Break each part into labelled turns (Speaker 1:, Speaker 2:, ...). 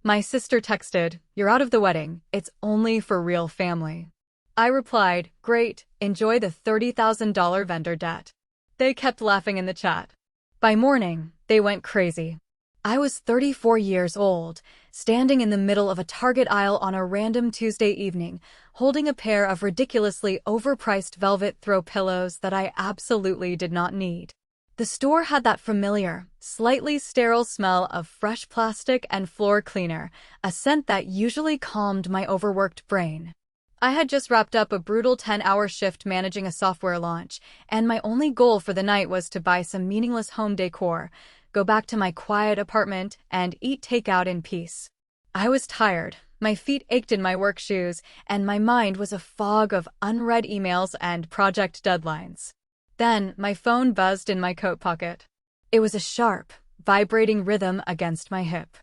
Speaker 1: My sister texted, "You're out of the wedding. It's only for real family." I replied, "Great, enjoy the $30,000 vendor debt." They kept laughing in the chat. By morning, they went crazy. I was 34 years old, standing in the middle of a Target aisle on a random Tuesday evening, holding a pair of ridiculously overpriced velvet throw pillows that I absolutely did not need. The store had that familiar, slightly sterile smell of fresh plastic and floor cleaner, a scent that usually calmed my overworked brain. I had just wrapped up a brutal 10-hour shift managing a software launch, and my only goal for the night was to buy some meaningless home decor, go back to my quiet apartment, and eat takeout in peace. I was tired, my feet ached in my work shoes, and my mind was a fog of unread emails and project deadlines. Then, my phone buzzed in my coat pocket. It was a sharp, vibrating rhythm against my hip.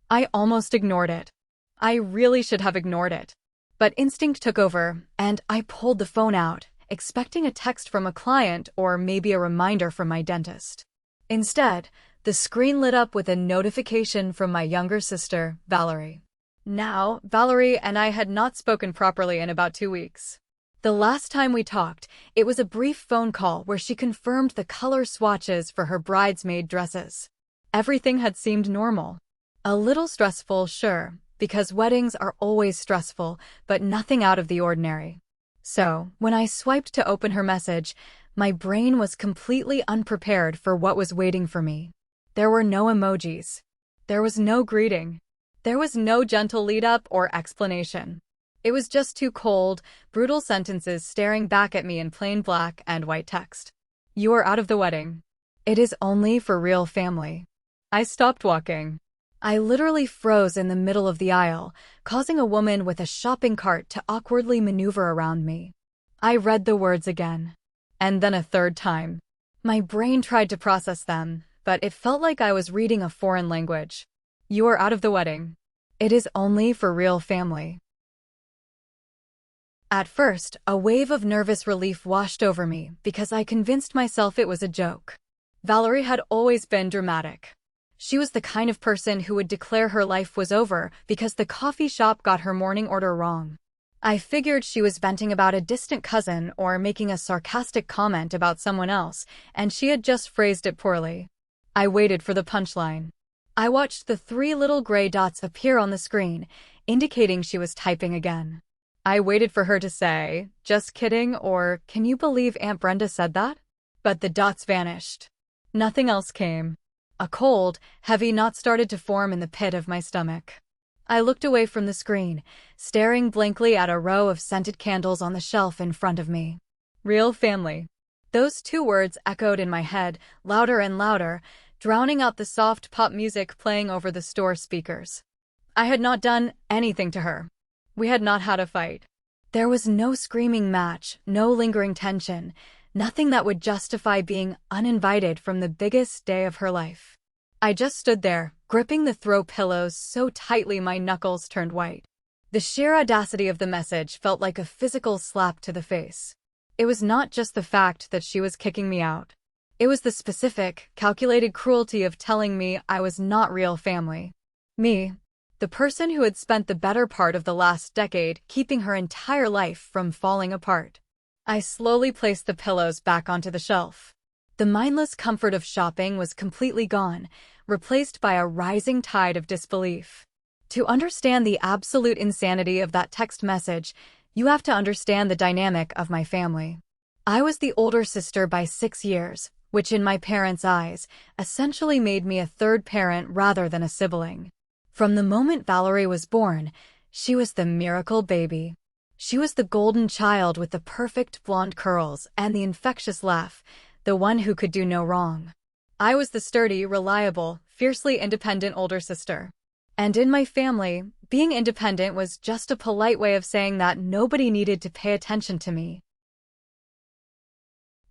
Speaker 1: I almost ignored it. I really should have ignored it. But instinct took over, and I pulled the phone out, expecting a text from a client or maybe a reminder from my dentist. Instead, the screen lit up with a notification from my younger sister, Valerie. Now, Valerie and I had not spoken properly in about 2 weeks. The last time we talked, it was a brief phone call where she confirmed the color swatches for her bridesmaid dresses. Everything had seemed normal. A little stressful, sure, because weddings are always stressful, but nothing out of the ordinary. So, when I swiped to open her message, my brain was completely unprepared for what was waiting for me. There were no emojis. There was no greeting. There was no gentle lead-up or explanation. It was just two cold, brutal sentences staring back at me in plain black and white text. "You are out of the wedding. It is only for real family." I stopped walking. I literally froze in the middle of the aisle, causing a woman with a shopping cart to awkwardly maneuver around me. I read the words again. And then a third time. My brain tried to process them, but it felt like I was reading a foreign language. "You are out of the wedding. It is only for real family." At first, a wave of nervous relief washed over me because I convinced myself it was a joke. Valerie had always been dramatic. She was the kind of person who would declare her life was over because the coffee shop got her morning order wrong. I figured she was venting about a distant cousin or making a sarcastic comment about someone else, and she had just phrased it poorly. I waited for the punchline. I watched the 3 little gray dots appear on the screen, indicating she was typing again. I waited for her to say, "Just kidding," or "Can you believe Aunt Brenda said that?" But the dots vanished. Nothing else came. A cold, heavy knot started to form in the pit of my stomach. I looked away from the screen, staring blankly at a row of scented candles on the shelf in front of me. Real family. Those 2 words echoed in my head, louder and louder, drowning out the soft pop music playing over the store speakers. I had not done anything to her. We had not had a fight. There was no screaming match, no lingering tension, nothing that would justify being uninvited from the biggest day of her life. I just stood there, gripping the throw pillows so tightly my knuckles turned white. The sheer audacity of the message felt like a physical slap to the face. It was not just the fact that she was kicking me out. It was the specific, calculated cruelty of telling me I was not real family. Me, the person who had spent the better part of the last decade keeping her entire life from falling apart. I slowly placed the pillows back onto the shelf. The mindless comfort of shopping was completely gone, replaced by a rising tide of disbelief. To understand the absolute insanity of that text message, you have to understand the dynamic of my family. I was the older sister by 6 years, which in my parents' eyes, essentially made me a third parent rather than a sibling. From the moment Valerie was born, she was the miracle baby. She was the golden child with the perfect blonde curls and the infectious laugh, the one who could do no wrong. I was the sturdy, reliable, fiercely independent older sister. And in my family, being independent was just a polite way of saying that nobody needed to pay attention to me.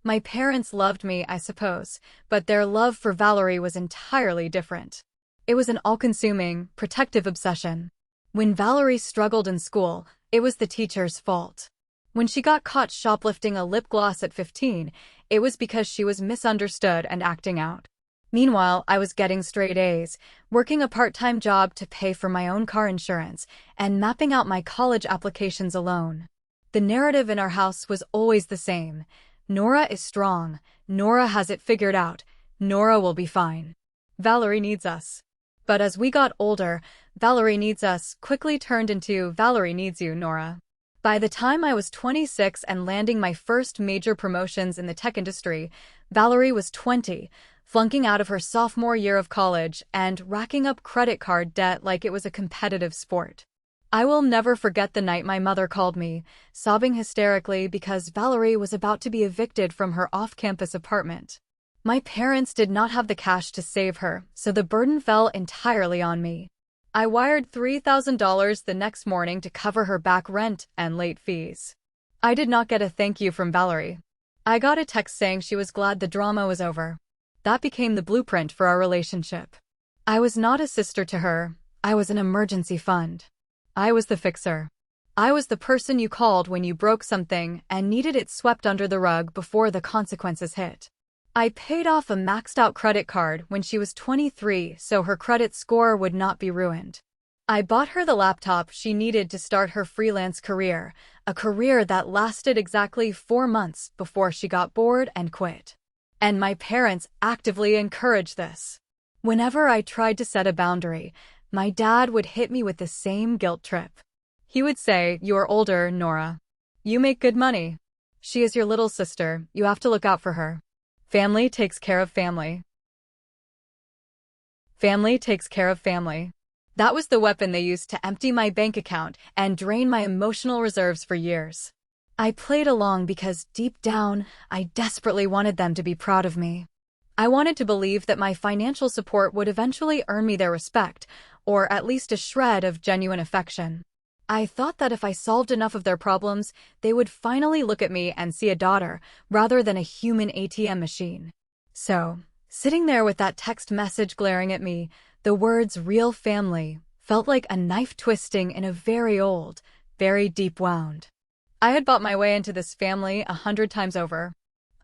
Speaker 1: My parents loved me, I suppose, but their love for Valerie was entirely different. It was an all-consuming, protective obsession. When Valerie struggled in school, it was the teacher's fault. When she got caught shoplifting a lip gloss at 15, it was because she was misunderstood and acting out. Meanwhile, I was getting straight A's, working a part-time job to pay for my own car insurance, and mapping out my college applications alone. The narrative in our house was always the same. Nora is strong. Nora has it figured out. Nora will be fine. Valerie needs us. But as we got older, Valerie needs us quickly turned into Valerie needs you, Nora. By the time I was 26 and landing my first major promotions in the tech industry, Valerie was 20, flunking out of her sophomore year of college and racking up credit card debt like it was a competitive sport. I will never forget the night my mother called me, sobbing hysterically because Valerie was about to be evicted from her off-campus apartment. My parents did not have the cash to save her, so the burden fell entirely on me. I wired $3,000 the next morning to cover her back rent and late fees. I did not get a thank you from Valerie. I got a text saying she was glad the drama was over. That became the blueprint for our relationship. I was not a sister to her. I was an emergency fund. I was the fixer. I was the person you called when you broke something and needed it swept under the rug before the consequences hit. I paid off a maxed-out credit card when she was 23 so her credit score would not be ruined. I bought her the laptop she needed to start her freelance career, a career that lasted exactly 4 months before she got bored and quit. And my parents actively encouraged this. Whenever I tried to set a boundary, my dad would hit me with the same guilt trip. He would say, "You're older, Nora. You make good money. She is your little sister, you have to look out for her. Family takes care of family. Family takes care of family." That was the weapon they used to empty my bank account and drain my emotional reserves for years. I played along because deep down, I desperately wanted them to be proud of me. I wanted to believe that my financial support would eventually earn me their respect, or at least a shred of genuine affection. I thought that if I solved enough of their problems, they would finally look at me and see a daughter, rather than a human ATM machine. So, sitting there with that text message glaring at me, the words "real family" felt like a knife twisting in a very old, very deep wound. I had bought my way into this family 100 times over.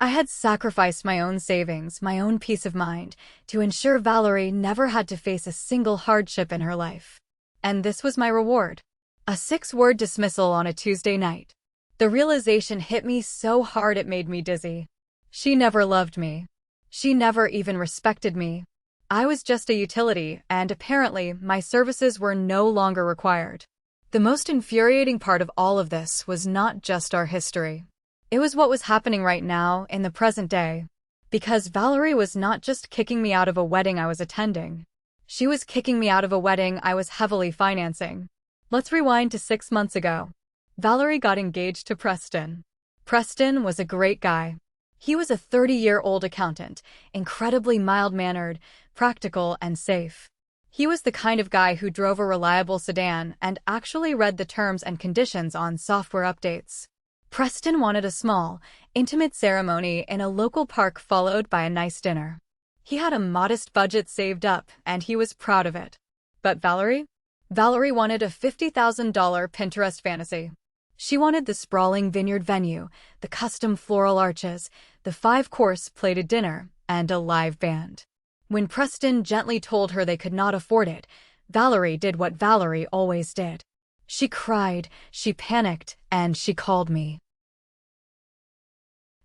Speaker 1: I had sacrificed my own savings, my own peace of mind, to ensure Valerie never had to face a single hardship in her life. And this was my reward. A 6-word dismissal on a Tuesday night. The realization hit me so hard it made me dizzy. She never loved me. She never even respected me. I was just a utility, and apparently my services were no longer required. The most infuriating part of all of this was not just our history. It was what was happening right now, in the present day. Because Valerie was not just kicking me out of a wedding I was attending. She was kicking me out of a wedding I was heavily financing. Let's rewind to 6 months ago. Valerie got engaged to Preston. Preston was a great guy. He was a 30-year-old accountant, incredibly mild-mannered, practical, and safe. He was the kind of guy who drove a reliable sedan and actually read the terms and conditions on software updates. Preston wanted a small, intimate ceremony in a local park followed by a nice dinner. He had a modest budget saved up, and he was proud of it. But Valerie? Valerie wanted a $50,000 Pinterest fantasy. She wanted the sprawling vineyard venue, the custom floral arches, the 5-course plated dinner, and a live band. When Preston gently told her they could not afford it, Valerie did what Valerie always did. She cried, she panicked, and she called me.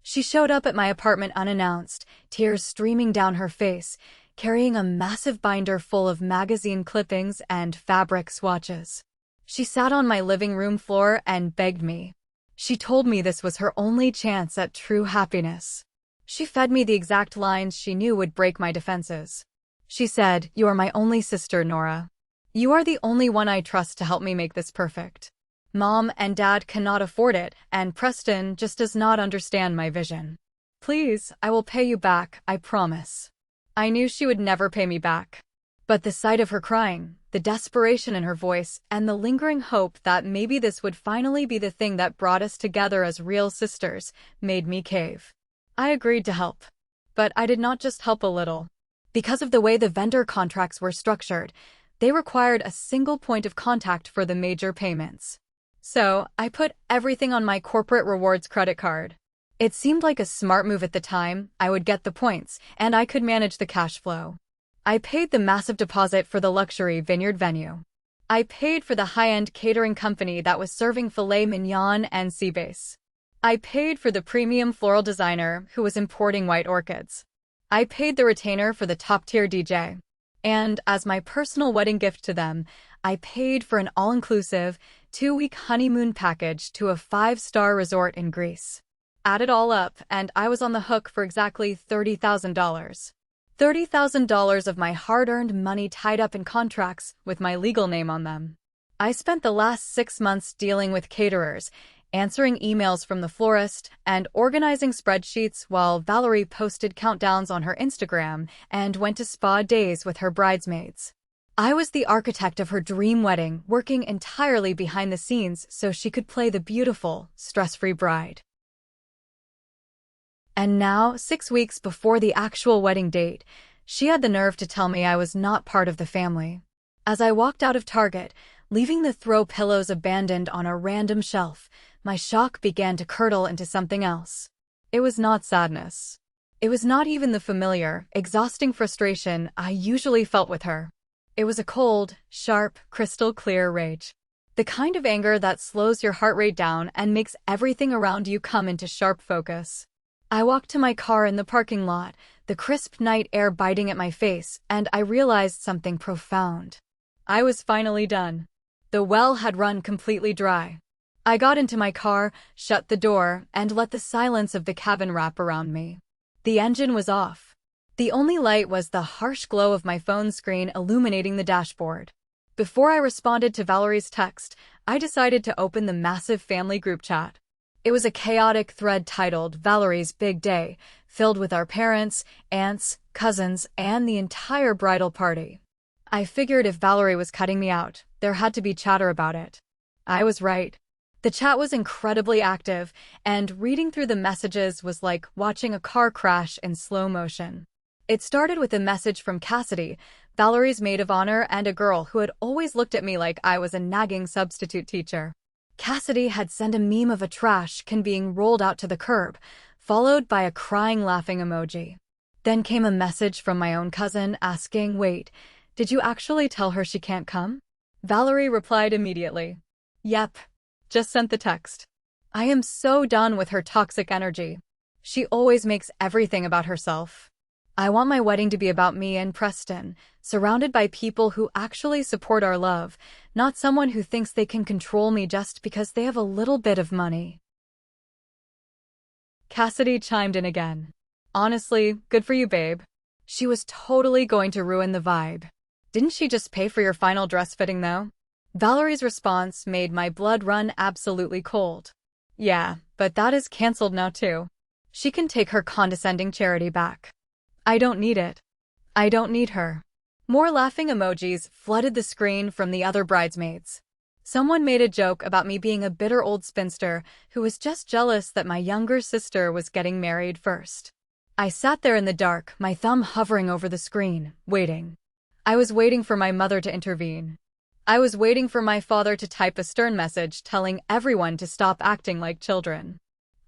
Speaker 1: She showed up at my apartment unannounced, tears streaming down her face, carrying a massive binder full of magazine clippings and fabric swatches. She sat on my living room floor and begged me. She told me this was her only chance at true happiness. She fed me the exact lines she knew would break my defenses. She said, "You are my only sister, Nora. You are the only one I trust to help me make this perfect. Mom and Dad cannot afford it, and Preston just does not understand my vision. Please, I will pay you back, I promise." I knew she would never pay me back. But the sight of her crying, the desperation in her voice, and the lingering hope that maybe this would finally be the thing that brought us together as real sisters, made me cave. I agreed to help. But I did not just help a little. Because of the way the vendor contracts were structured, they required a single point of contact for the major payments. So, I put everything on my corporate rewards credit card. It seemed like a smart move at the time. I would get the points, and I could manage the cash flow. I paid the massive deposit for the luxury vineyard venue. I paid for the high-end catering company that was serving filet mignon and sea bass. I paid for the premium floral designer who was importing white orchids. I paid the retainer for the top-tier DJ. And, as my personal wedding gift to them, I paid for an all-inclusive, 2-week honeymoon package to a 5-star resort in Greece. Add it all up, and I was on the hook for exactly $30,000. $30,000 of my hard-earned money tied up in contracts with my legal name on them. I spent the last 6 months dealing with caterers, answering emails from the florist, and organizing spreadsheets while Valerie posted countdowns on her Instagram and went to spa days with her bridesmaids. I was the architect of her dream wedding, working entirely behind the scenes so she could play the beautiful, stress-free bride. And now, 6 weeks before the actual wedding date, she had the nerve to tell me I was not part of the family. As I walked out of Target, leaving the throw pillows abandoned on a random shelf, my shock began to curdle into something else. It was not sadness. It was not even the familiar, exhausting frustration I usually felt with her. It was a cold, sharp, crystal-clear rage. The kind of anger that slows your heart rate down and makes everything around you come into sharp focus. I walked to my car in the parking lot, the crisp night air biting at my face, and I realized something profound. I was finally done. The well had run completely dry. I got into my car, shut the door, and let the silence of the cabin wrap around me. The engine was off. The only light was the harsh glow of my phone screen illuminating the dashboard. Before I responded to Valerie's text, I decided to open the massive family group chat. It was a chaotic thread titled Valerie's Big Day, filled with our parents, aunts, cousins, and the entire bridal party. I figured if Valerie was cutting me out, there had to be chatter about it. I was right. The chat was incredibly active, and reading through the messages was like watching a car crash in slow motion. It started with a message from Cassidy, Valerie's maid of honor and a girl who had always looked at me like I was a nagging substitute teacher. Cassidy had sent a meme of a trash can being rolled out to the curb, followed by a crying laughing emoji. Then came a message from my own cousin asking, "Wait, did you actually tell her she can't come?" Valerie replied immediately, "Yep, just sent the text. I am so done with her toxic energy. She always makes everything about herself. I want my wedding to be about me and Preston, surrounded by people who actually support our love, not someone who thinks they can control me just because they have a little bit of money." Cassidy chimed in again. "Honestly, good for you, babe. She was totally going to ruin the vibe. Didn't she just pay for your final dress fitting, though?" Valerie's response made my blood run absolutely cold. "Yeah, but that is canceled now, too. She can take her condescending charity back. I don't need it. I don't need her." More laughing emojis flooded the screen from the other bridesmaids. Someone made a joke about me being a bitter old spinster who was just jealous that my younger sister was getting married first. I sat there in the dark, my thumb hovering over the screen, waiting. I was waiting for my mother to intervene. I was waiting for my father to type a stern message telling everyone to stop acting like children.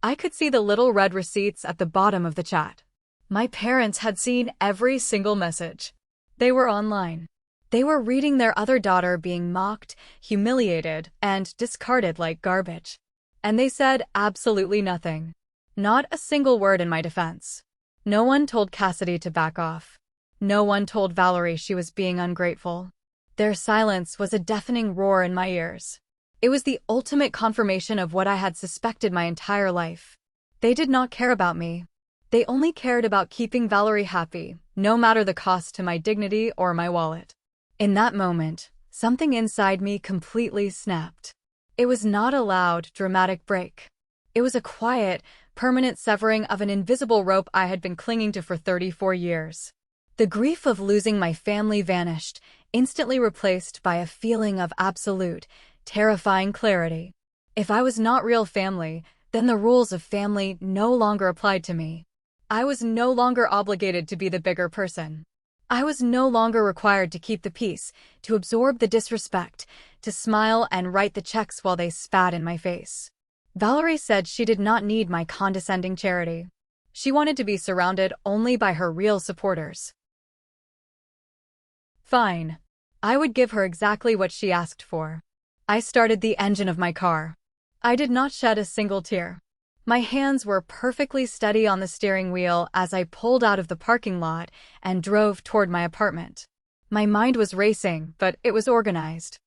Speaker 1: I could see the little red receipts at the bottom of the chat. My parents had seen every single message. They were online. They were reading their other daughter being mocked, humiliated, and discarded like garbage. And they said absolutely nothing. Not a single word in my defense. No one told Cassidy to back off. No one told Valerie she was being ungrateful. Their silence was a deafening roar in my ears. It was the ultimate confirmation of what I had suspected my entire life. They did not care about me. They only cared about keeping Valerie happy, no matter the cost to my dignity or my wallet. In that moment, something inside me completely snapped. It was not a loud, dramatic break. It was a quiet, permanent severing of an invisible rope I had been clinging to for 34 years. The grief of losing my family vanished, instantly replaced by a feeling of absolute, terrifying clarity. If I was not real family, then the rules of family no longer applied to me. I was no longer obligated to be the bigger person. I was no longer required to keep the peace, to absorb the disrespect, to smile and write the checks while they spat in my face. Valerie said she did not need my condescending charity. She wanted to be surrounded only by her real supporters. Fine. I would give her exactly what she asked for. I started the engine of my car. I did not shed a single tear. My hands were perfectly steady on the steering wheel as I pulled out of the parking lot and drove toward my apartment. My mind was racing, but it was organized.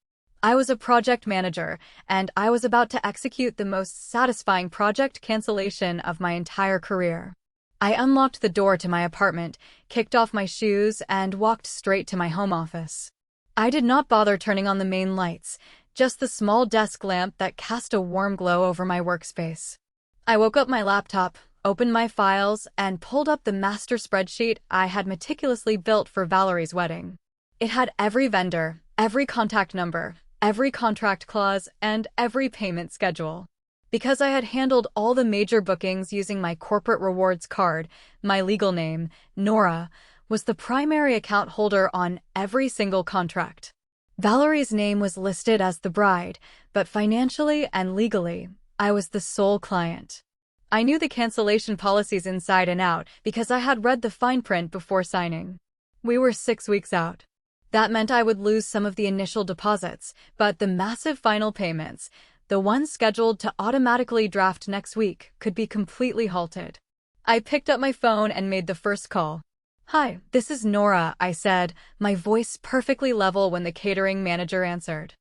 Speaker 1: I was a project manager, and I was about to execute the most satisfying project cancellation of my entire career. I unlocked the door to my apartment, kicked off my shoes, and walked straight to my home office. I did not bother turning on the main lights, just the small desk lamp that cast a warm glow over my workspace. I woke up my laptop, opened my files, and pulled up the master spreadsheet I had meticulously built for Valerie's wedding. It had every vendor, every contact number, every contract clause, and every payment schedule. Because I had handled all the major bookings using my corporate rewards card, my legal name, Nora, was the primary account holder on every single contract. Valerie's name was listed as the bride, but financially and legally, I was the sole client. I knew the cancellation policies inside and out because I had read the fine print before signing. We were 6 weeks out. That meant I would lose some of the initial deposits, but the massive final payments, the ones scheduled to automatically draft next week, could be completely halted. I picked up my phone and made the first call. "Hi, this is Nora," I said, my voice perfectly level when the catering manager answered.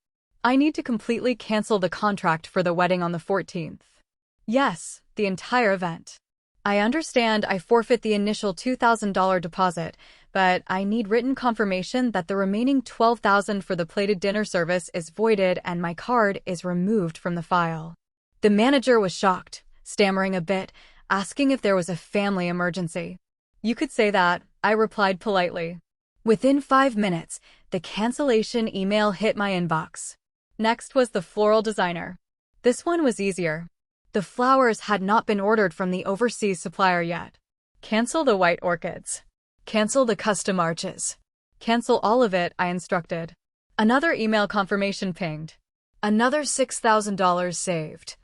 Speaker 1: "I need to completely cancel the contract for the wedding on the 14th. Yes, the entire event. I understand I forfeit the initial $2,000 deposit, but I need written confirmation that the remaining $12,000 for the plated dinner service is voided and my card is removed from the file." The manager was shocked, stammering a bit, asking if there was a family emergency. "You could say that," I replied politely. Within 5 minutes, the cancellation email hit my inbox. Next was the floral designer. This one was easier. The flowers had not been ordered from the overseas supplier yet. "Cancel the white orchids. Cancel the custom arches. Cancel all of it," I instructed. Another email confirmation pinged. Another $6,000 saved.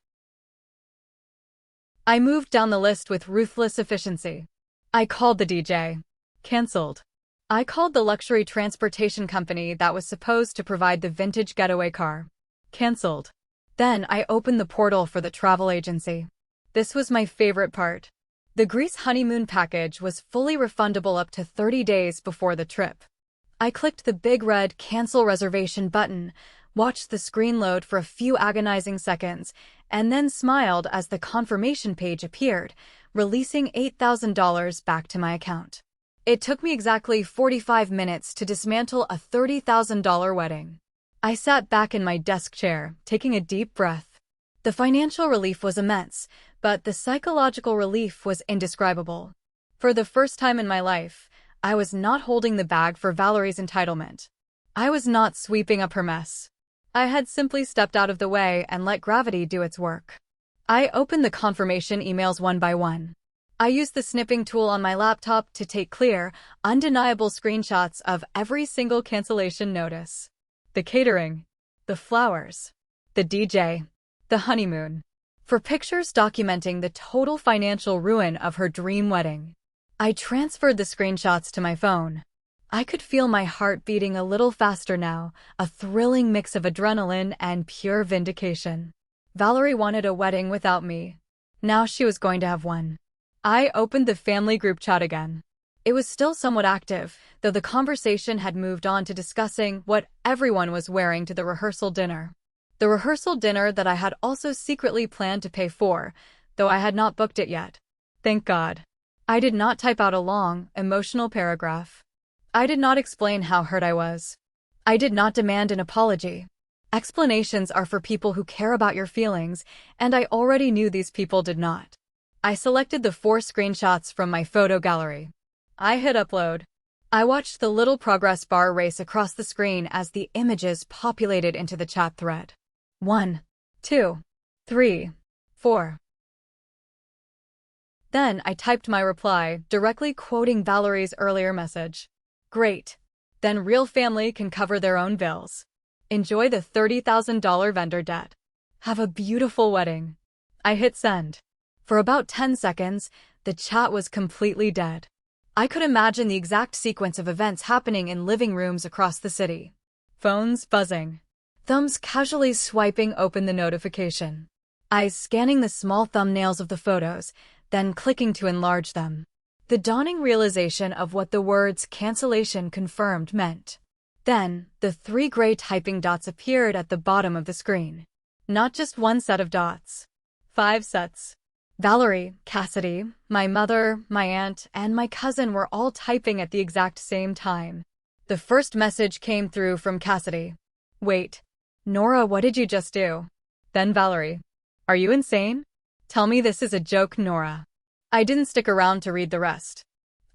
Speaker 1: I moved down the list with ruthless efficiency. I called the DJ. Cancelled. I called the luxury transportation company that was supposed to provide the vintage getaway car. Cancelled. Then I opened the portal for the travel agency. This was my favorite part. The Greece honeymoon package was fully refundable up to 30 days before the trip. I clicked the big red Cancel Reservation button, watched the screen load for a few agonizing seconds, and then smiled as the confirmation page appeared, releasing $8,000 back to my account. It took me exactly 45 minutes to dismantle a $30,000 wedding. I sat back in my desk chair, taking a deep breath. The financial relief was immense, but the psychological relief was indescribable. For the first time in my life, I was not holding the bag for Valerie's entitlement. I was not sweeping up her mess. I had simply stepped out of the way and let gravity do its work. I opened the confirmation emails one by one. I used the snipping tool on my laptop to take clear, undeniable screenshots of every single cancellation notice. The catering, the flowers, the DJ, the honeymoon. For pictures documenting the total financial ruin of her dream wedding. I transferred the screenshots to my phone. I could feel my heart beating a little faster now, a thrilling mix of adrenaline and pure vindication. Valerie wanted a wedding without me. Now she was going to have one. I opened the family group chat again. It was still somewhat active, though the conversation had moved on to discussing what everyone was wearing to the rehearsal dinner. The rehearsal dinner that I had also secretly planned to pay for, though I had not booked it yet. Thank God. I did not type out a long, emotional paragraph. I did not explain how hurt I was. I did not demand an apology. Explanations are for people who care about your feelings, and I already knew these people did not. I selected the 4 screenshots from my photo gallery. I hit upload. I watched the little progress bar race across the screen as the images populated into the chat thread. 1, 2, 3, 4. Then I typed my reply, directly quoting Valerie's earlier message. Great. Then real family can cover their own bills. Enjoy the $30,000 vendor debt. Have a beautiful wedding. I hit send. For about 10 seconds, the chat was completely dead. I could imagine the exact sequence of events happening in living rooms across the city. Phones buzzing. Thumbs casually swiping open the notification. Eyes scanning the small thumbnails of the photos, then clicking to enlarge them. The dawning realization of what the words "cancellation confirmed" meant. Then, the 3 gray typing dots appeared at the bottom of the screen. Not just one set of dots. 5 sets. Valerie, Cassidy, my mother, my aunt, and my cousin were all typing at the exact same time. The first message came through from Cassidy. Wait. Nora, what did you just do? Then Valerie. Are you insane? Tell me this is a joke, Nora. I didn't stick around to read the rest.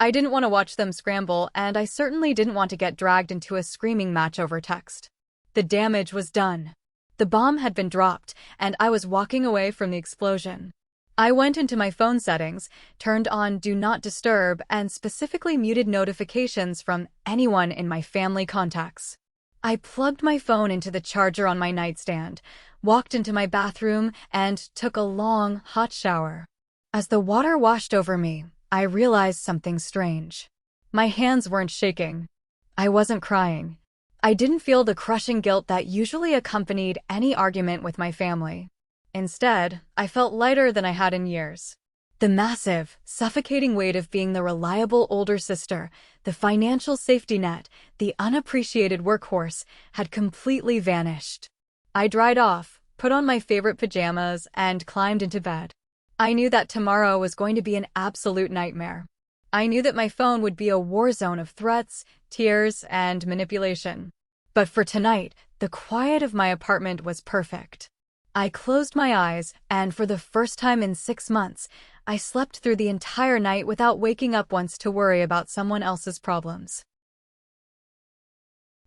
Speaker 1: I didn't want to watch them scramble, and I certainly didn't want to get dragged into a screaming match over text. The damage was done. The bomb had been dropped, and I was walking away from the explosion. I went into my phone settings, turned on Do Not Disturb, and specifically muted notifications from anyone in my family contacts. I plugged my phone into the charger on my nightstand, walked into my bathroom, and took a long, hot shower. As the water washed over me, I realized something strange. My hands weren't shaking. I wasn't crying. I didn't feel the crushing guilt that usually accompanied any argument with my family. Instead, I felt lighter than I had in years. The massive, suffocating weight of being the reliable older sister, the financial safety net, the unappreciated workhorse, had completely vanished. I dried off, put on my favorite pajamas, and climbed into bed. I knew that tomorrow was going to be an absolute nightmare. I knew that my phone would be a war zone of threats, tears, and manipulation. But for tonight, the quiet of my apartment was perfect. I closed my eyes, and for the first time in 6 months, I slept through the entire night without waking up once to worry about someone else's problems.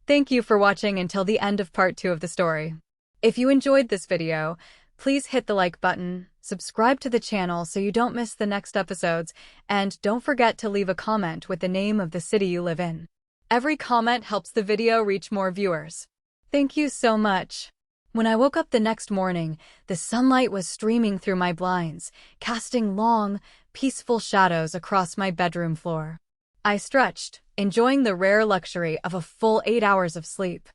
Speaker 1: Thank you for watching until the end of part 2 of the story. If you enjoyed this video, please hit the like button, subscribe to the channel so you don't miss the next episodes, and don't forget to leave a comment with the name of the city you live in. Every comment helps the video reach more viewers. Thank you so much. When I woke up the next morning, the sunlight was streaming through my blinds, casting long, peaceful shadows across my bedroom floor. I stretched, enjoying the rare luxury of a full 8 hours of sleep.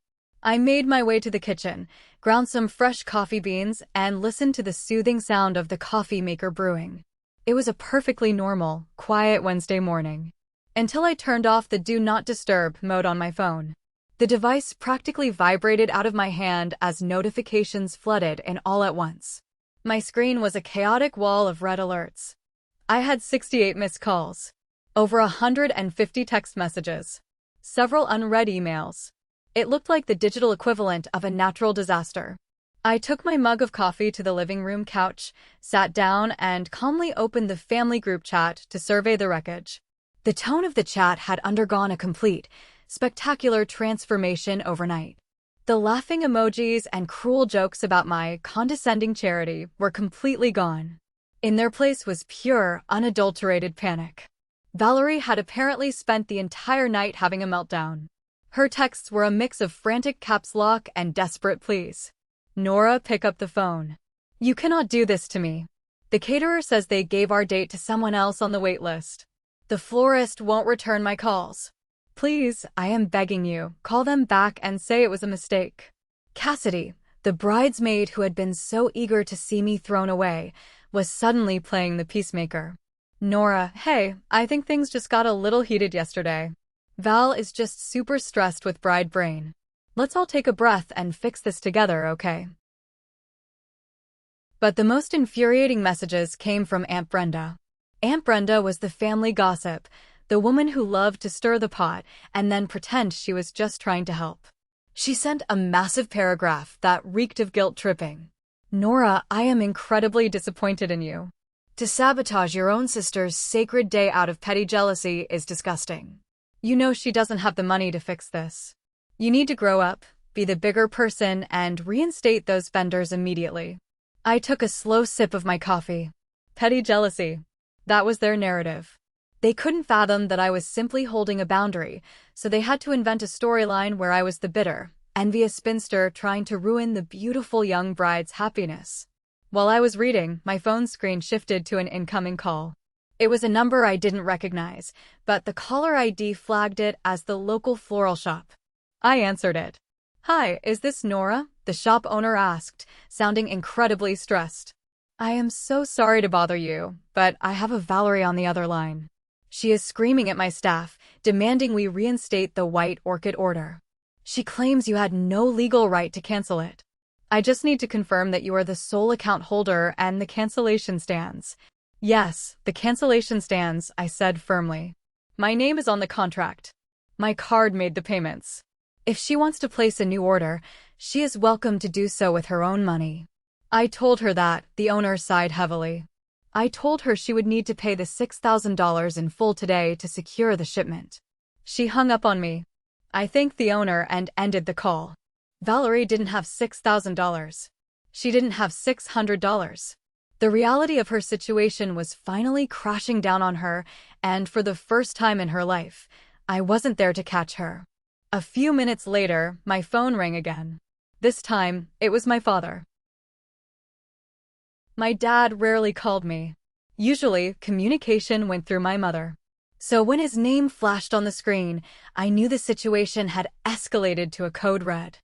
Speaker 1: I made my way to the kitchen, ground some fresh coffee beans, and listened to the soothing sound of the coffee maker brewing. It was a perfectly normal, quiet Wednesday morning. Until I turned off the Do Not Disturb mode on my phone. The device practically vibrated out of my hand as notifications flooded in all at once. My screen was a chaotic wall of red alerts. I had 68 missed calls, over 150 text messages, several unread emails. It looked like the digital equivalent of a natural disaster. I took my mug of coffee to the living room couch, sat down, and calmly opened the family group chat to survey the wreckage. The tone of the chat had undergone a complete, spectacular transformation overnight. The laughing emojis and cruel jokes about my condescending charity were completely gone. In their place was pure, unadulterated panic. Valerie had apparently spent the entire night having a meltdown. Her texts were a mix of frantic caps lock and desperate pleas. Nora, pick up the phone. You cannot do this to me. The caterer says they gave our date to someone else on the wait list. The florist won't return my calls. Please, I am begging you, call them back and say it was a mistake. Cassidy, the bridesmaid who had been so eager to see me thrown away, was suddenly playing the peacemaker. Nora, hey, I think things just got a little heated yesterday. Val is just super stressed with bride brain. Let's all take a breath and fix this together, okay? But the most infuriating messages came from Aunt Brenda. Aunt Brenda was the family gossip, the woman who loved to stir the pot and then pretend she was just trying to help. She sent a massive paragraph that reeked of guilt tripping. Nora, I am incredibly disappointed in you. To sabotage your own sister's sacred day out of petty jealousy is disgusting. You know she doesn't have the money to fix this. You need to grow up, be the bigger person, and reinstate those vendors immediately. I took a slow sip of my coffee. Petty jealousy. That was their narrative. They couldn't fathom that I was simply holding a boundary, so they had to invent a storyline where I was the bitter, envious spinster trying to ruin the beautiful young bride's happiness. While I was reading, my phone screen shifted to an incoming call. It was a number I didn't recognize, but the caller ID flagged it as the local floral shop. I answered it. "Hi, is this Nora?" the shop owner asked, sounding incredibly stressed. "I am so sorry to bother you, but I have a Valerie on the other line. She is screaming at my staff, demanding we reinstate the white orchid order. She claims you had no legal right to cancel it. I just need to confirm that you are the sole account holder and the cancellation stands." "Yes, the cancellation stands," I said firmly. "My name is on the contract. My card made the payments. If she wants to place a new order, she is welcome to do so with her own money." I told her that. The owner sighed heavily. I told her she would need to pay the $6,000 in full today to secure the shipment. She hung up on me. I thanked the owner and ended the call. Valerie didn't have $6,000. She didn't have $600. The reality of her situation was finally crashing down on her, and for the first time in her life, I wasn't there to catch her. A few minutes later, my phone rang again. This time, it was my father. My dad rarely called me. Usually, communication went through my mother. So when his name flashed on the screen, I knew the situation had escalated to a code red.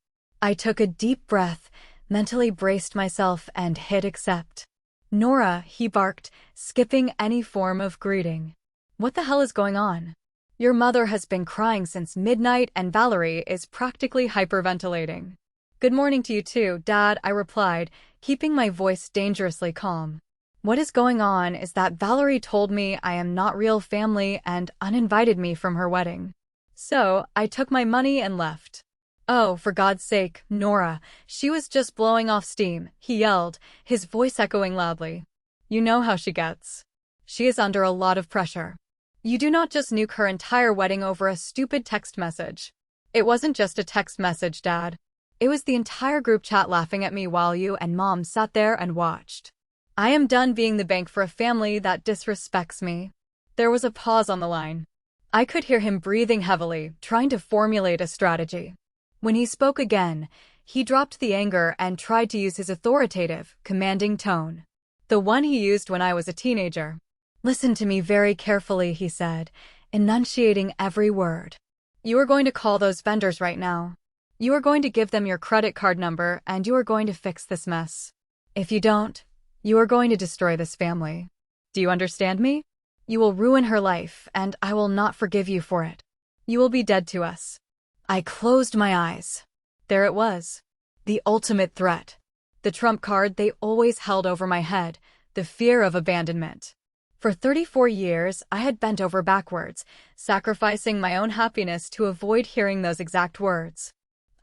Speaker 1: I took a deep breath, mentally braced myself, and hit accept. "Nora," he barked, skipping any form of greeting. "What the hell is going on? Your mother has been crying since midnight and Valerie is practically hyperventilating." "Good morning to you too, Dad," I replied, keeping my voice dangerously calm. "What is going on is that Valerie told me I am not real family and uninvited me from her wedding. So, I took my money and left." "Oh, for God's sake, Nora, she was just blowing off steam," he yelled, his voice echoing loudly. "You know how she gets. She is under a lot of pressure. You do not just nuke her entire wedding over a stupid text message." "It wasn't just a text message, Dad. It was the entire group chat laughing at me while you and Mom sat there and watched. I am done being the bank for a family that disrespects me." There was a pause on the line. I could hear him breathing heavily, trying to formulate a strategy. When he spoke again, he dropped the anger and tried to use his authoritative, commanding tone. The one he used when I was a teenager. "Listen to me very carefully," he said, enunciating every word. "You are going to call those vendors right now. You are going to give them your credit card number and you are going to fix this mess. If you don't, you are going to destroy this family. Do you understand me? You will ruin her life and I will not forgive you for it. You will be dead to us." I closed my eyes. There it was. The ultimate threat. The trump card they always held over my head, the fear of abandonment. For 34 years, I had bent over backwards, sacrificing my own happiness to avoid hearing those exact words.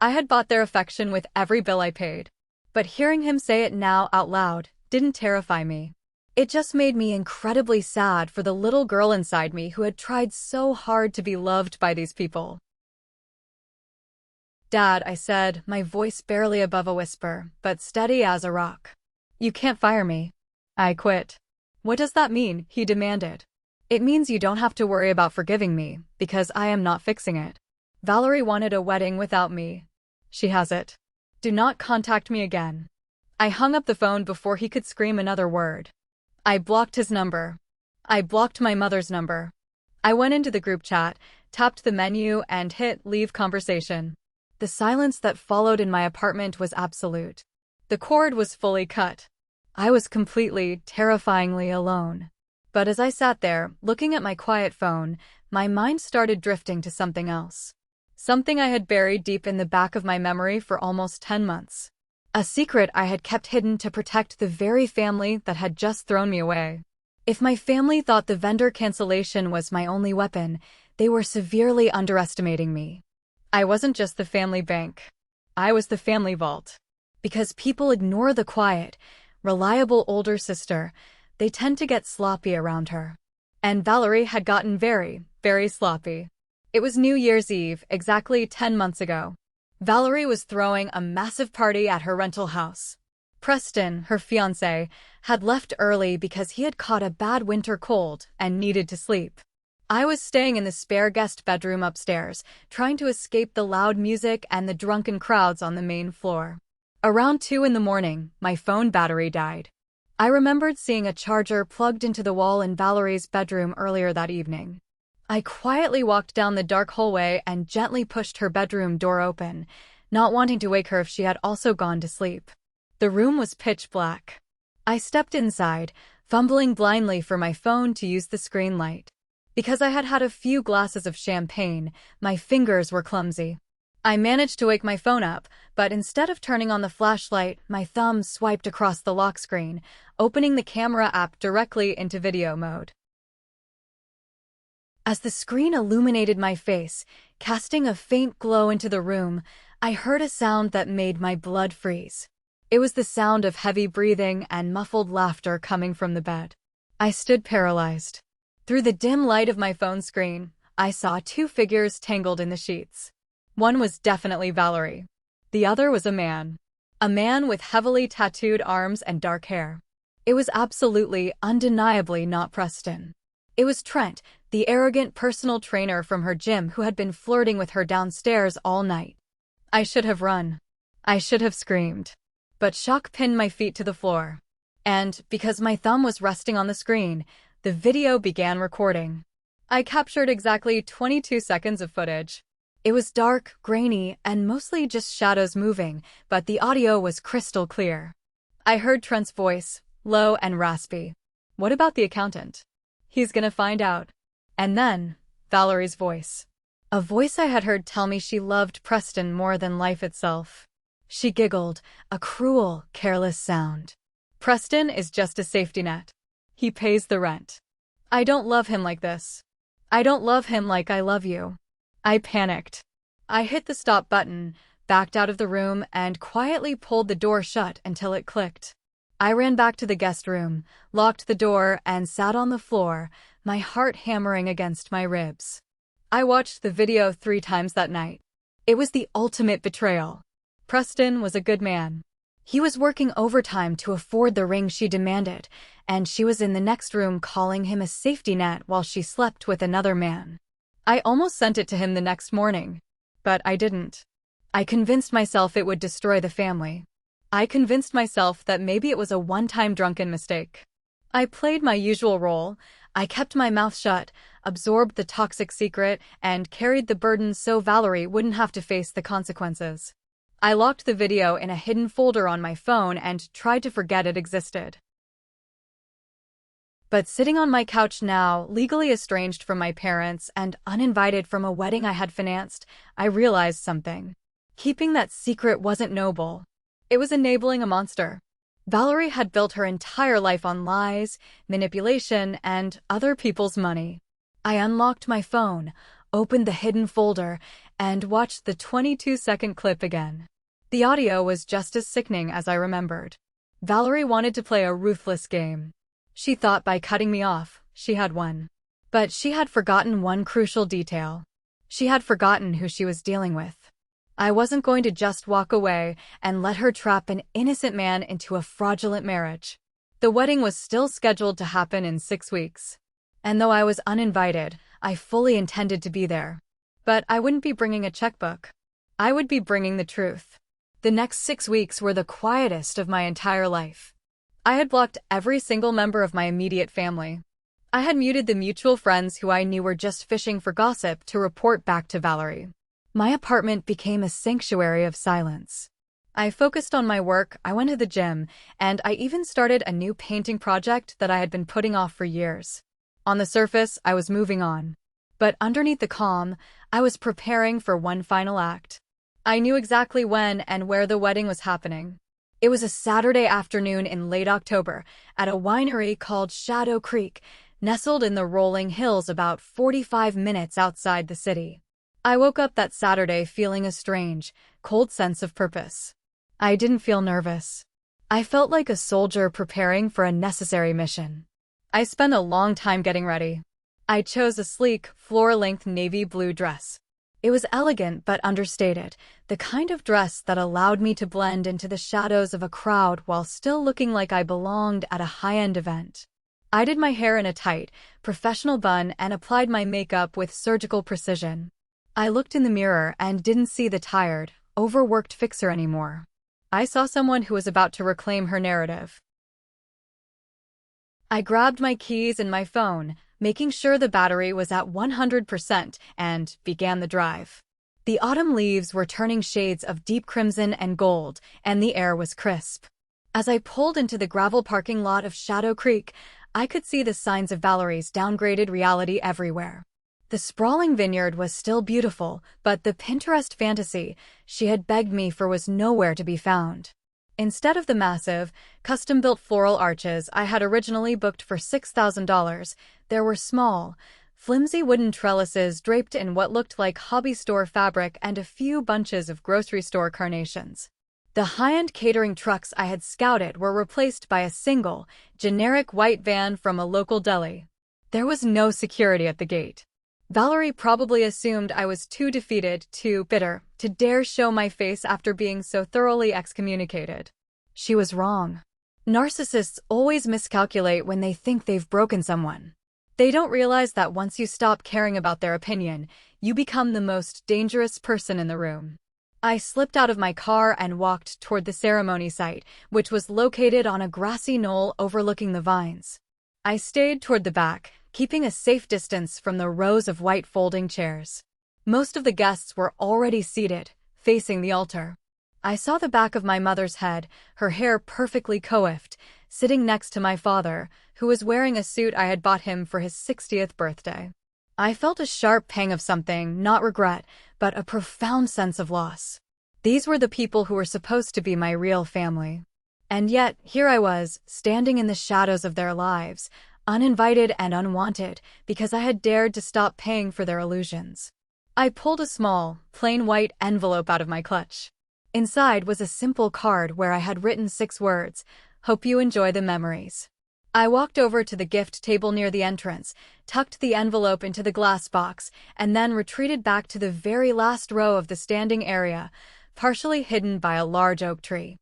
Speaker 1: I had bought their affection with every bill I paid. But hearing him say it now out loud didn't terrify me. It just made me incredibly sad for the little girl inside me who had tried so hard to be loved by these people. "Dad," I said, my voice barely above a whisper, but steady as a rock. "You can't fire me. I quit." "What does that mean?" he demanded. "It means you don't have to worry about forgiving me, because I am not fixing it. Valerie wanted a wedding without me. She has it. Do not contact me again." I hung up the phone before he could scream another word. I blocked his number. I blocked my mother's number. I went into the group chat, tapped the menu, and hit leave conversation. The silence that followed in my apartment was absolute. The cord was fully cut. I was completely, terrifyingly alone. But as I sat there, looking at my quiet phone, my mind started drifting to something else. Something I had buried deep in the back of my memory for almost 10 months. A secret I had kept hidden to protect the very family that had just thrown me away. If my family thought the vendor cancellation was my only weapon, they were severely underestimating me. I wasn't just the family bank. I was the family vault. Because people ignore the quiet, reliable older sister, they tend to get sloppy around her. And Valerie had gotten very, very sloppy. It was New Year's Eve, exactly 10 months ago. Valerie was throwing a massive party at her rental house. Preston, her fiancé, had left early because he had caught a bad winter cold and needed to sleep. I was staying in the spare guest bedroom upstairs, trying to escape the loud music and the drunken crowds on the main floor. Around 2 in the morning, my phone battery died. I remembered seeing a charger plugged into the wall in Valerie's bedroom earlier that evening. I quietly walked down the dark hallway and gently pushed her bedroom door open, not wanting to wake her if she had also gone to sleep. The room was pitch black. I stepped inside, fumbling blindly for my phone to use the screen light. Because I had had a few glasses of champagne, my fingers were clumsy. I managed to wake my phone up, but instead of turning on the flashlight, my thumb swiped across the lock screen, opening the camera app directly into video mode. As the screen illuminated my face, casting a faint glow into the room, I heard a sound that made my blood freeze. It was the sound of heavy breathing and muffled laughter coming from the bed. I stood paralyzed. Through the dim light of my phone screen, I saw two figures tangled in the sheets. One was definitely Valerie. The other was a man. A man with heavily tattooed arms and dark hair. It was absolutely, undeniably not Preston. It was Trent, the arrogant personal trainer from her gym who had been flirting with her downstairs all night. I should have run. I should have screamed. But shock pinned my feet to the floor. And, because my thumb was resting on the screen, the video began recording. I captured exactly 22 seconds of footage. It was dark, grainy, and mostly just shadows moving, but the audio was crystal clear. I heard Trent's voice, low and raspy. "What about the accountant? He's gonna find out." And then, Valerie's voice. A voice I had heard tell me she loved Preston more than life itself. She giggled, a cruel, careless sound. "Preston is just a safety net. He pays the rent. I don't love him like this. I don't love him like I love you." I panicked. I hit the stop button, backed out of the room, and quietly pulled the door shut until it clicked. I ran back to the guest room, locked the door, and sat on the floor, my heart hammering against my ribs. I watched the video 3 times that night. It was the ultimate betrayal. Preston was a good man. He was working overtime to afford the ring she demanded, and she was in the next room calling him a safety net while she slept with another man. I almost sent it to him the next morning, but I didn't. I convinced myself it would destroy the family. I convinced myself that maybe it was a one-time drunken mistake. I played my usual role. I kept my mouth shut, absorbed the toxic secret, and carried the burden so Valerie wouldn't have to face the consequences. I locked the video in a hidden folder on my phone and tried to forget it existed. But sitting on my couch now, legally estranged from my parents and uninvited from a wedding I had financed, I realized something. Keeping that secret wasn't noble. It was enabling a monster. Valerie had built her entire life on lies, manipulation, and other people's money. I unlocked my phone, opened the hidden folder, and watched the 22-second clip again. The audio was just as sickening as I remembered. Valerie wanted to play a ruthless game. She thought by cutting me off, she had won. But she had forgotten one crucial detail. She had forgotten who she was dealing with. I wasn't going to just walk away and let her trap an innocent man into a fraudulent marriage. The wedding was still scheduled to happen in 6 weeks. And though I was uninvited, I fully intended to be there. But I wouldn't be bringing a checkbook. I would be bringing the truth. The next 6 weeks were the quietest of my entire life. I had blocked every single member of my immediate family. I had muted the mutual friends who I knew were just fishing for gossip to report back to Valerie. My apartment became a sanctuary of silence. I focused on my work, I went to the gym, and I even started a new painting project that I had been putting off for years. On the surface, I was moving on. But underneath the calm, I was preparing for one final act. I knew exactly when and where the wedding was happening. It was a Saturday afternoon in late October at a winery called Shadow Creek, nestled in the rolling hills about 45 minutes outside the city. I woke up that Saturday feeling a strange, cold sense of purpose. I didn't feel nervous. I felt like a soldier preparing for a necessary mission. I spent a long time getting ready. I chose a sleek, floor-length navy blue dress. It was elegant but understated, the kind of dress that allowed me to blend into the shadows of a crowd while still looking like I belonged at a high-end event. I did my hair in a tight, professional bun and applied my makeup with surgical precision. I looked in the mirror and didn't see the tired, overworked fixer anymore. I saw someone who was about to reclaim her narrative. I grabbed my keys and my phone, making sure the battery was at 100%, and began the drive. The autumn leaves were turning shades of deep crimson and gold, and the air was crisp. As I pulled into the gravel parking lot of Shadow Creek, I could see the signs of Valerie's downgraded reality everywhere. The sprawling vineyard was still beautiful, but the Pinterest fantasy she had begged me for was nowhere to be found. Instead of the massive, custom-built floral arches I had originally booked for $6,000, there were small, flimsy wooden trellises draped in what looked like hobby store fabric and a few bunches of grocery store carnations. The high-end catering trucks I had scouted were replaced by a single, generic white van from a local deli. There was no security at the gate. Valerie probably assumed I was too defeated, too bitter, to dare show my face after being so thoroughly excommunicated. She was wrong. Narcissists always miscalculate when they think they've broken someone. They don't realize that once you stop caring about their opinion, you become the most dangerous person in the room. I slipped out of my car and walked toward the ceremony site, which was located on a grassy knoll overlooking the vines. I stayed toward the back, keeping a safe distance from the rows of white folding chairs. Most of the guests were already seated, facing the altar. I saw the back of my mother's head, her hair perfectly coiffed, sitting next to my father, who was wearing a suit I had bought him for his 60th birthday. I felt a sharp pang of something, not regret, but a profound sense of loss. These were the people who were supposed to be my real family. And yet, here I was, standing in the shadows of their lives, uninvited and unwanted, because I had dared to stop paying for their illusions. I pulled a small, plain white envelope out of my clutch. Inside was a simple card where I had written 6 words, "Hope you enjoy the memories." I walked over to the gift table near the entrance, tucked the envelope into the glass box, and then retreated back to the very last row of the standing area, partially hidden by a large oak tree.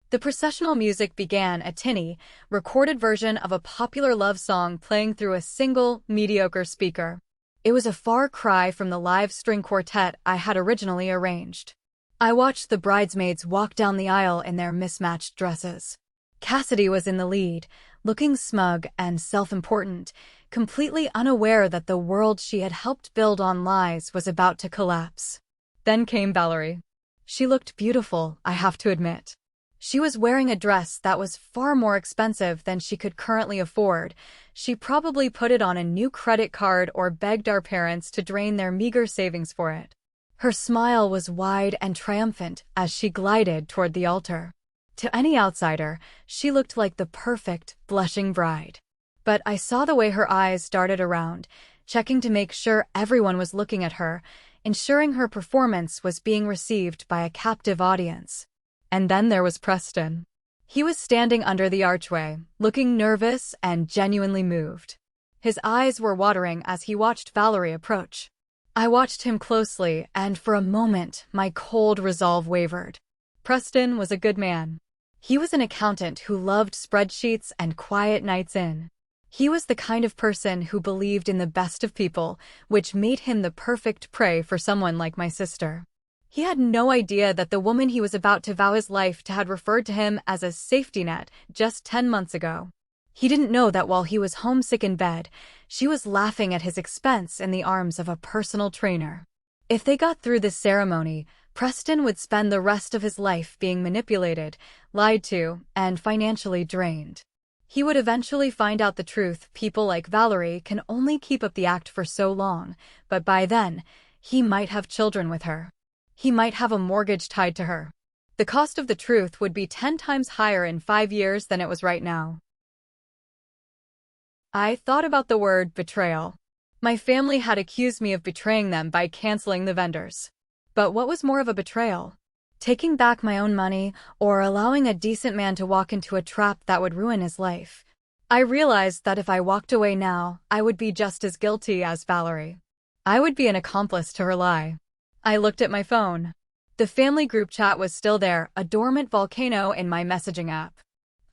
Speaker 1: The processional music began, a tinny, recorded version of a popular love song playing through a single, mediocre speaker. It was a far cry from the live string quartet I had originally arranged. I watched the bridesmaids walk down the aisle in their mismatched dresses. Cassidy was in the lead, looking smug and self-important, completely unaware that the world she had helped build on lies was about to collapse. Then came Valerie. She looked beautiful, I have to admit. She was wearing a dress that was far more expensive than she could currently afford. She probably put it on a new credit card or begged our parents to drain their meager savings for it. Her smile was wide and triumphant as she glided toward the altar. To any outsider, she looked like the perfect, blushing bride. But I saw the way her eyes darted around, checking to make sure everyone was looking at her, ensuring her performance was being received by a captive audience. And then there was Preston. He was standing under the archway, looking nervous and genuinely moved. His eyes were watering as he watched Valerie approach. I watched him closely, and for a moment, my cold resolve wavered. Preston was a good man. He was an accountant who loved spreadsheets and quiet nights in. He was the kind of person who believed in the best of people, which made him the perfect prey for someone like my sister. He had no idea that the woman he was about to vow his life to had referred to him as a safety net just 10 months ago. He didn't know that while he was homesick in bed, she was laughing at his expense in the arms of a personal trainer. If they got through this ceremony, Preston would spend the rest of his life being manipulated, lied to, and financially drained. He would eventually find out the truth. People like Valerie can only keep up the act for so long, but by then, he might have children with her. He might have a mortgage tied to her. The cost of the truth would be 10 times higher in 5 years than it was right now. I thought about the word betrayal. My family had accused me of betraying them by canceling the vendors. But what was more of a betrayal? Taking back my own money or allowing a decent man to walk into a trap that would ruin his life? I realized that if I walked away now, I would be just as guilty as Valerie. I would be an accomplice to her lie. I looked at my phone. The family group chat was still there, a dormant volcano in my messaging app.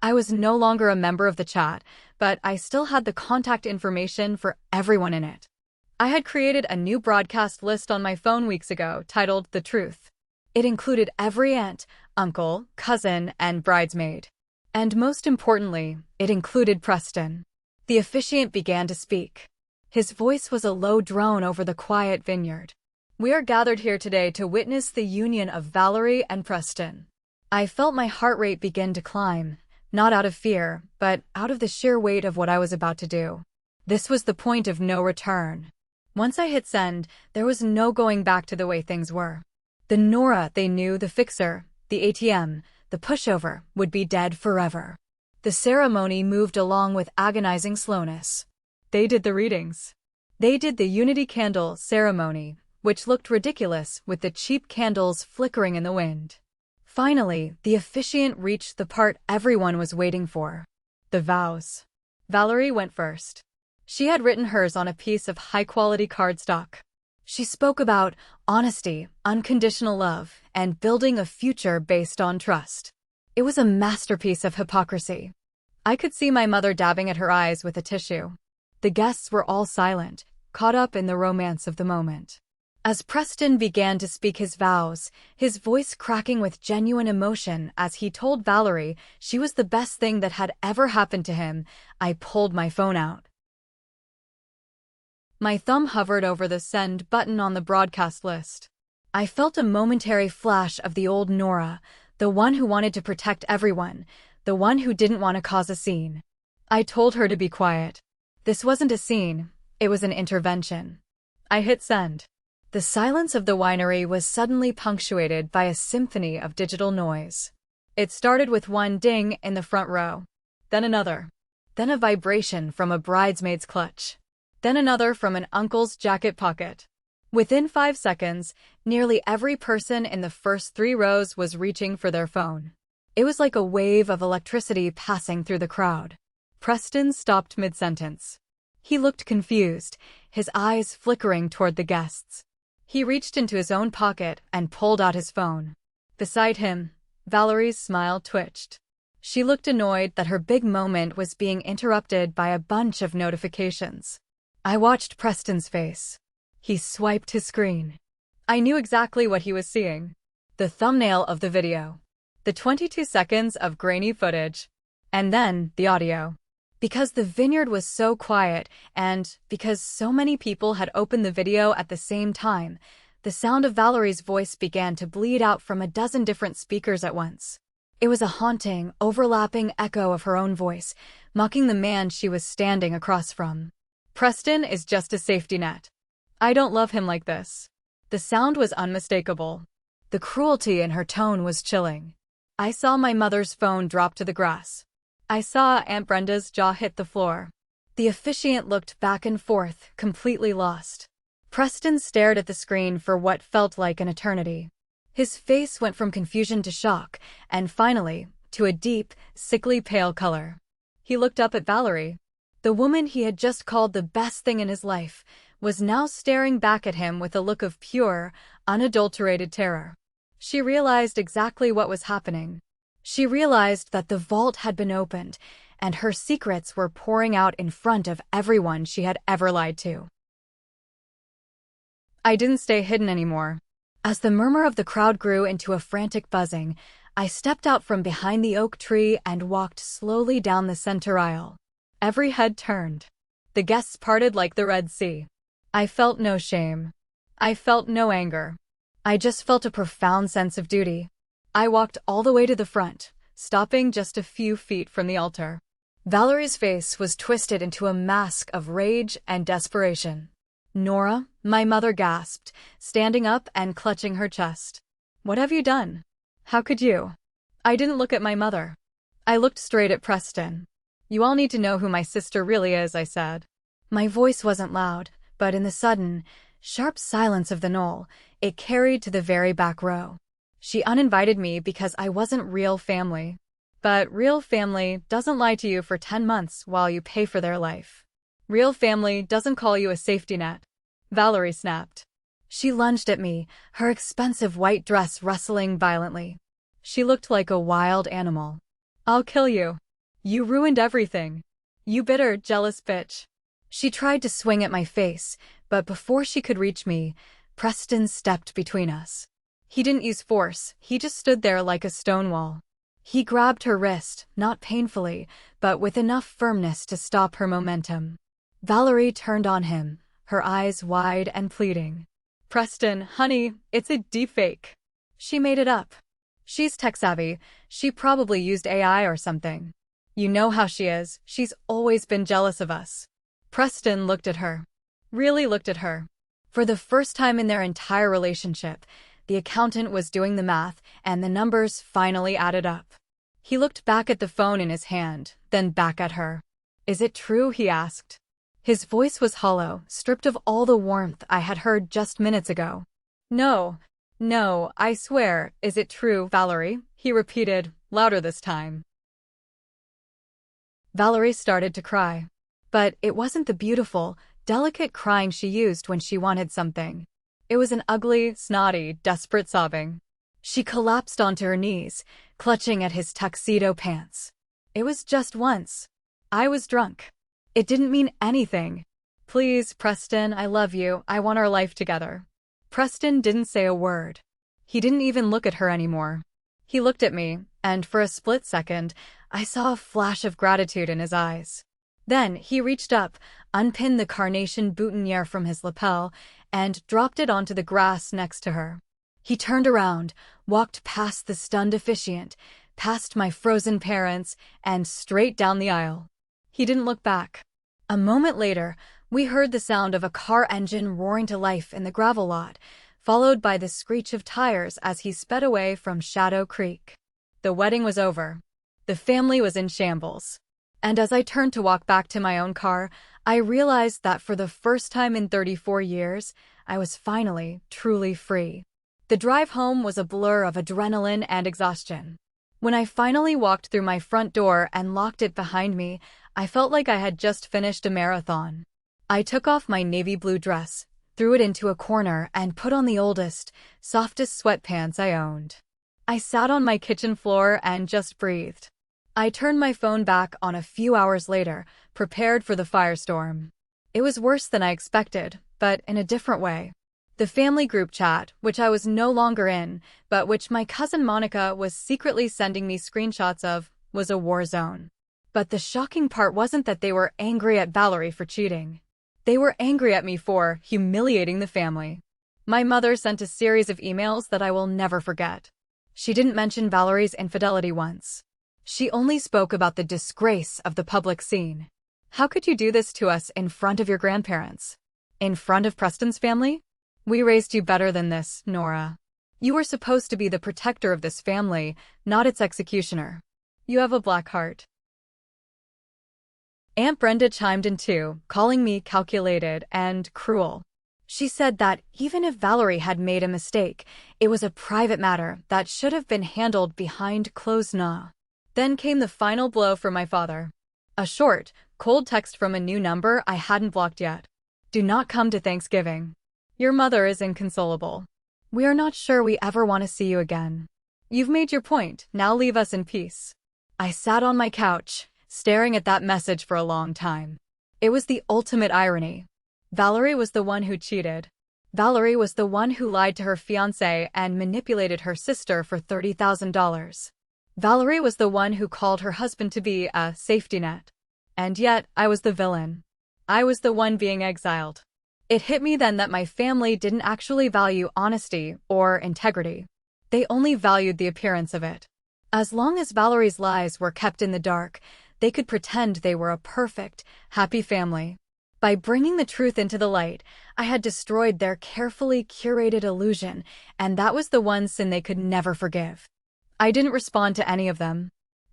Speaker 1: I was no longer a member of the chat, but I still had the contact information for everyone in it. I had created a new broadcast list on my phone weeks ago titled The Truth. It included every aunt, uncle, cousin, and bridesmaid. And most importantly, it included Preston. The officiant began to speak. His voice was a low drone over the quiet vineyard. "We are gathered here today to witness the union of Valerie and Preston." I felt my heart rate begin to climb, not out of fear, but out of the sheer weight of what I was about to do. This was the point of no return. Once I hit send, there was no going back to the way things were. The Nora they knew, the fixer, the ATM, the pushover, would be dead forever. The ceremony moved along with agonizing slowness. They did the readings. They did the Unity candle ceremony, which looked ridiculous with the cheap candles flickering in the wind. Finally, the officiant reached the part everyone was waiting for. The vows. Valerie went first. She had written hers on a piece of high-quality cardstock. She spoke about honesty, unconditional love, and building a future based on trust. It was a masterpiece of hypocrisy. I could see my mother dabbing at her eyes with a tissue. The guests were all silent, caught up in the romance of the moment. As Preston began to speak his vows, his voice cracking with genuine emotion as he told Valerie she was the best thing that had ever happened to him, I pulled my phone out. My thumb hovered over the send button on the broadcast list. I felt a momentary flash of the old Nora, the one who wanted to protect everyone, the one who didn't want to cause a scene. I told her to be quiet. This wasn't a scene, it was an intervention. I hit send. The silence of the winery was suddenly punctuated by a symphony of digital noise. It started with one ding in the front row, then another, then a vibration from a bridesmaid's clutch, then another from an uncle's jacket pocket. Within 5 seconds, nearly every person in the first 3 rows was reaching for their phone. It was like a wave of electricity passing through the crowd. Preston stopped mid-sentence. He looked confused, his eyes flickering toward the guests. He reached into his own pocket and pulled out his phone. Beside him, Valerie's smile twitched. She looked annoyed that her big moment was being interrupted by a bunch of notifications. I watched Preston's face. He swiped his screen. I knew exactly what he was seeing. The thumbnail of the video. The 22 seconds of grainy footage. And then the audio. Because the vineyard was so quiet, and because so many people had opened the video at the same time, the sound of Valerie's voice began to bleed out from a dozen different speakers at once. It was a haunting, overlapping echo of her own voice, mocking the man she was standing across from. Preston is just a safety net. I don't love him like this. The sound was unmistakable. The cruelty in her tone was chilling. I saw my mother's phone drop to the grass. I saw Aunt Brenda's jaw hit the floor. The officiant looked back and forth, completely lost. Preston stared at the screen for what felt like an eternity. His face went from confusion to shock, and finally, to a deep, sickly pale color. He looked up at Valerie. The woman he had just called the best thing in his life was now staring back at him with a look of pure, unadulterated terror. She realized exactly what was happening. She realized that the vault had been opened, and her secrets were pouring out in front of everyone she had ever lied to. I didn't stay hidden anymore. As the murmur of the crowd grew into a frantic buzzing, I stepped out from behind the oak tree and walked slowly down the center aisle. Every head turned. The guests parted like the Red Sea. I felt no shame. I felt no anger. I just felt a profound sense of duty. I walked all the way to the front, stopping just a few feet from the altar. Valerie's face was twisted into a mask of rage and desperation. "Nora," my mother gasped, standing up and clutching her chest. "What have you done? How could you?" I didn't look at my mother. I looked straight at Preston. "You all need to know who my sister really is," I said. My voice wasn't loud, but in the sudden, sharp silence of the knoll, it carried to the very back row. She uninvited me because I wasn't real family. But real family doesn't lie to you for 10 months while you pay for their life. Real family doesn't call you a safety net. Valerie snapped. She lunged at me, her expensive white dress rustling violently. She looked like a wild animal. "I'll kill you. You ruined everything. You bitter, jealous bitch." She tried to swing at my face, but before she could reach me, Preston stepped between us. He didn't use force, he just stood there like a stone wall. He grabbed her wrist, not painfully, but with enough firmness to stop her momentum. Valerie turned on him, her eyes wide and pleading. "Preston, honey, it's a deepfake. She made it up. She's tech-savvy. She probably used AI or something. You know how she is. She's always been jealous of us." Preston looked at her. Really looked at her. For the first time in their entire relationship, the accountant was doing the math, and the numbers finally added up. He looked back at the phone in his hand, then back at her. "Is it true?" he asked. His voice was hollow, stripped of all the warmth I had heard just minutes ago. No, I swear, is it true, Valerie?" he repeated, louder this time. Valerie started to cry. But it wasn't the beautiful, delicate crying she used when she wanted something. It was an ugly, snotty, desperate sobbing. She collapsed onto her knees, clutching at his tuxedo pants. "It was just once. I was drunk. It didn't mean anything. Please, Preston, I love you. I want our life together." Preston didn't say a word. He didn't even look at her anymore. He looked at me, and for a split second, I saw a flash of gratitude in his eyes. Then he reached up, unpinned the carnation boutonniere from his lapel, and dropped it onto the grass next to her. He turned around, walked past the stunned officiant, past my frozen parents, and straight down the aisle. He didn't look back. A moment later, we heard the sound of a car engine roaring to life in the gravel lot, followed by the screech of tires as he sped away from Shadow Creek. The wedding was over. The family was in shambles. And as I turned to walk back to my own car, I realized that for the first time in 34 years, I was finally, truly free. The drive home was a blur of adrenaline and exhaustion. When I finally walked through my front door and locked it behind me, I felt like I had just finished a marathon. I took off my navy blue dress, threw it into a corner, and put on the oldest, softest sweatpants I owned. I sat on my kitchen floor and just breathed. I turned my phone back on a few hours later, prepared for the firestorm. It was worse than I expected, but in a different way. The family group chat, which I was no longer in, but which my cousin Monica was secretly sending me screenshots of, was a war zone. But the shocking part wasn't that they were angry at Valerie for cheating. They were angry at me for humiliating the family. My mother sent a series of emails that I will never forget. She didn't mention Valerie's infidelity once. She only spoke about the disgrace of the public scene. "How could you do this to us in front of your grandparents? In front of Preston's family? We raised you better than this, Nora. You were supposed to be the protector of this family, not its executioner. You have a black heart." Aunt Brenda chimed in too, calling me calculated and cruel. She said that even if Valerie had made a mistake, it was a private matter that should have been handled behind closed doors. Then came the final blow for my father. A short, cold text from a new number I hadn't blocked yet. "Do not come to Thanksgiving. Your mother is inconsolable. We are not sure we ever want to see you again. You've made your point, now leave us in peace." I sat on my couch, staring at that message for a long time. It was the ultimate irony. Valerie was the one who cheated. Valerie was the one who lied to her fiancé and manipulated her sister for $30,000. Valerie was the one who called her husband to be a safety net. And yet, I was the villain. I was the one being exiled. It hit me then that my family didn't actually value honesty or integrity. They only valued the appearance of it. As long as Valerie's lies were kept in the dark, they could pretend they were a perfect, happy family. By bringing the truth into the light, I had destroyed their carefully curated illusion, and that was the one sin they could never forgive. I didn't respond to any of them.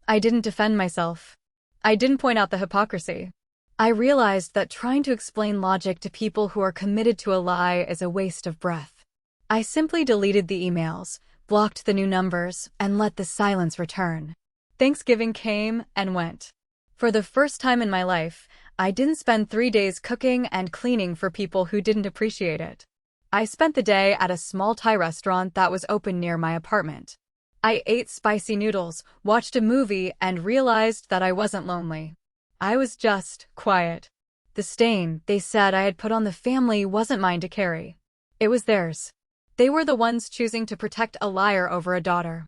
Speaker 1: I didn't defend myself. I didn't point out the hypocrisy. I realized that trying to explain logic to people who are committed to a lie is a waste of breath. I simply deleted the emails, blocked the new numbers, and let the silence return. Thanksgiving came and went. For the first time in my life, I didn't spend 3 days cooking and cleaning for people who didn't appreciate it. I spent the day at a small Thai restaurant that was open near my apartment. I ate spicy noodles, watched a movie, and realized that I wasn't lonely. I was just quiet. The stain they said I had put on the family wasn't mine to carry. It was theirs. They were the ones choosing to protect a liar over a daughter.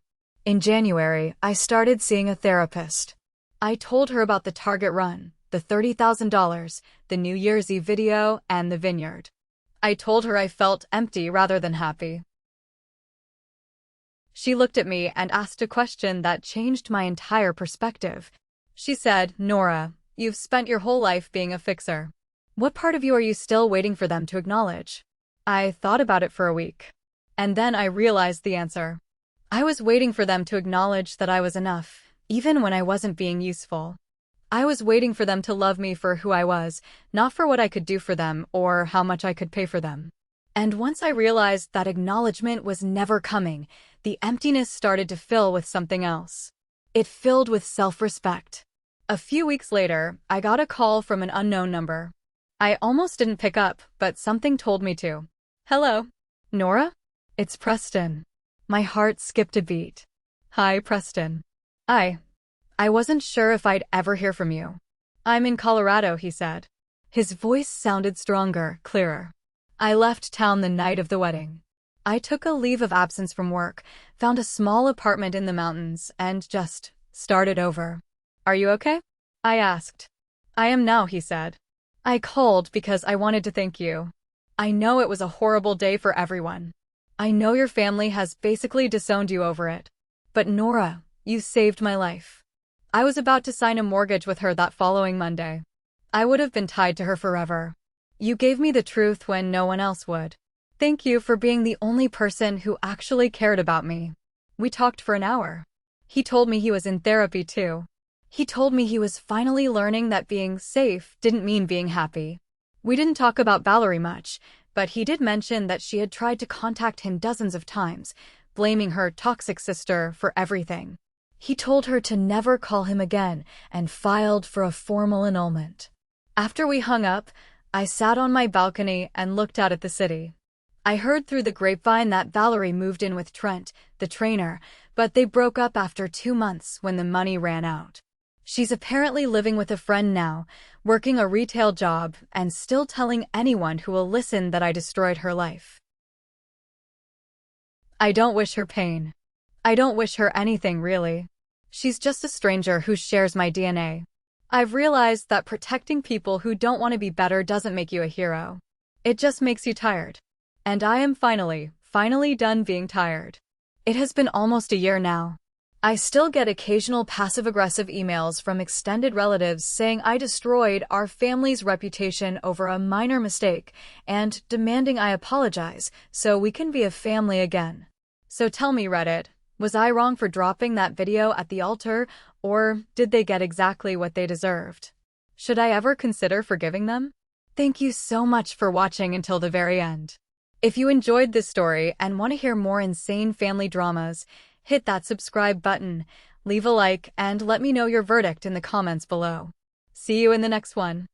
Speaker 1: In January, I started seeing a therapist. I told her about the Target run, the $30,000, the New Year's Eve video, and the vineyard. I told her I felt empty rather than happy. She looked at me and asked a question that changed my entire perspective. She said, "Nora, you've spent your whole life being a fixer. What part of you are you still waiting for them to acknowledge?" I thought about it for a week. And then I realized the answer. I was waiting for them to acknowledge that I was enough, even when I wasn't being useful. I was waiting for them to love me for who I was, not for what I could do for them or how much I could pay for them. And once I realized that acknowledgement was never coming, the emptiness started to fill with something else. It filled with self-respect. A few weeks later, I got a call from an unknown number. I almost didn't pick up, but something told me to. "Hello? Nora? It's Preston." My heart skipped a beat. "Hi, Preston. I wasn't sure if I'd ever hear from you." "I'm in Colorado," he said. His voice sounded stronger, clearer. "I left town the night of the wedding. I took a leave of absence from work, found a small apartment in the mountains, and just started over." "Are you okay?" I asked. "I am now," he said. "I called because I wanted to thank you. I know it was a horrible day for everyone. I know your family has basically disowned you over it. But Nora, you saved my life. I was about to sign a mortgage with her that following Monday. I would have been tied to her forever. You gave me the truth when no one else would. Thank you for being the only person who actually cared about me." We talked for an hour. He told me he was in therapy too. He told me he was finally learning that being safe didn't mean being happy. We didn't talk about Valerie much, but he did mention that she had tried to contact him dozens of times, blaming her toxic sister for everything. He told her to never call him again and filed for a formal annulment. After we hung up, I sat on my balcony and looked out at the city. I heard through the grapevine that Valerie moved in with Trent, the trainer, but they broke up after 2 months when the money ran out. She's apparently living with a friend now, working a retail job, and still telling anyone who will listen that I destroyed her life. I don't wish her pain. I don't wish her anything, really. She's just a stranger who shares my DNA. I've realized that protecting people who don't want to be better doesn't make you a hero. It just makes you tired. And I am finally done being tired. It has been almost a year now. I still get occasional passive-aggressive emails from extended relatives saying I destroyed our family's reputation over a minor mistake and demanding I apologize so we can be a family again. So tell me, Reddit, was I wrong for dropping that video at the altar, or did they get exactly what they deserved? Should I ever consider forgiving them? Thank you so much for watching until the very end. If you enjoyed this story and want to hear more insane family dramas, hit that subscribe button, leave a like, and let me know your verdict in the comments below. See you in the next one.